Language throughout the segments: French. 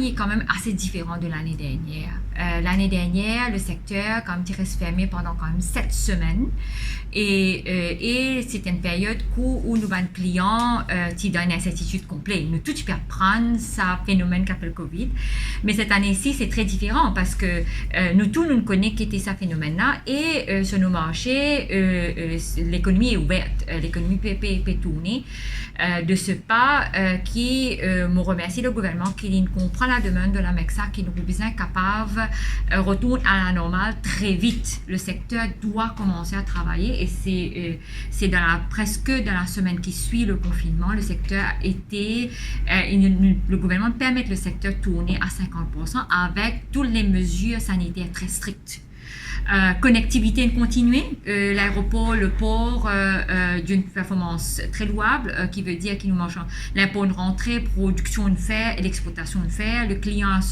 est quand même assez différent de l'année dernière. L'année dernière, le secteur comme il reste fermé pendant quand même 7 semaines et c'était une période où nous avons clients qui donnent une incertitude complète. Nous tous peut prendre ce phénomène qu'appelle Covid, mais cette année-ci c'est très différent parce que nous tous nous connaissons qu'était ce phénomène-là et sur nos marchés l'économie est ouverte, l'économie peut tourner. De ce pas qui me remercie le gouvernement qui comprend la demande de la MEXA qui nous besoin capable retourne à la normale très vite. Le secteur doit commencer à travailler et c'est presque dans la semaine qui suit le confinement, le secteur était le gouvernement permet le secteur tourner à 50% avec toutes les mesures sanitaires très strictes. Connectivité continuée, l'aéroport, le port d'une performance très louable, qui veut dire qu'il nous mange l'impôt de rentrée, production de fer et l'exploitation de fer. Le client à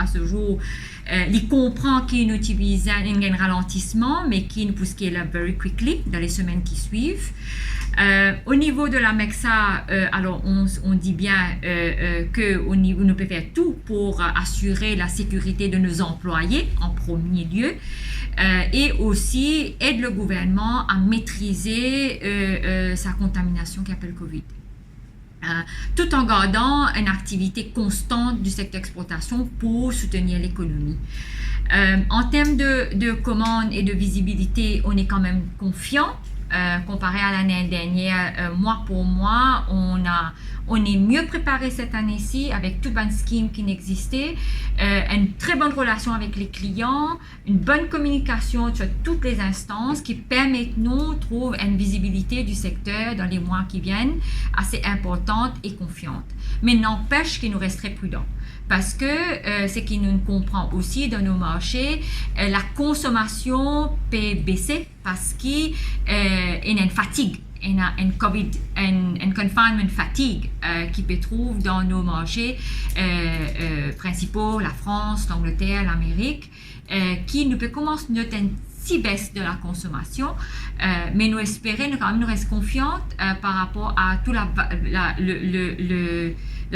ce jour, il comprend qu'il utilise un ralentissement, mais qui nous pousse qu'il est very quickly dans les semaines qui suivent. Au niveau de la MEXA, alors on dit bien que au niveau, nous pouvons faire tout pour assurer la sécurité de nos employés en premier lieu. Et aussi aide le gouvernement à maîtriser sa contamination qui appelle Covid. Tout en gardant une activité constante du secteur d'exploitation pour soutenir l'économie. En termes de commandes et de visibilité, on est quand même confiant. Comparé à l'année dernière, mois pour mois, on est mieux préparé cette année-ci avec toute bonne scheme qui n'existait, une très bonne relation avec les clients, une bonne communication sur toutes les instances qui permettent nous de trouver une visibilité du secteur dans les mois qui viennent assez importante et confiante. Mais n'empêche qu'il nous resterait prudent. Parce que ce qui nous comprend aussi dans nos marchés, la consommation peut baisser parce qu'il y a une fatigue, une COVID, une confinement fatigue qui peut trouver dans nos marchés principaux, la France, l'Angleterre, l'Amérique, qui nous peut commencer à noter une petite baisse de la consommation, mais nous espérons, nous quand même nous restons confiantes par rapport à tout la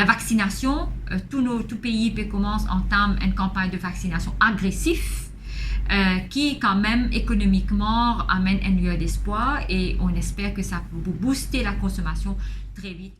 vaccination. Tout pays peut commencer en entame une campagne de vaccination agressive qui quand même économiquement amène une lueur d'espoir et on espère que ça peut booster la consommation très vite.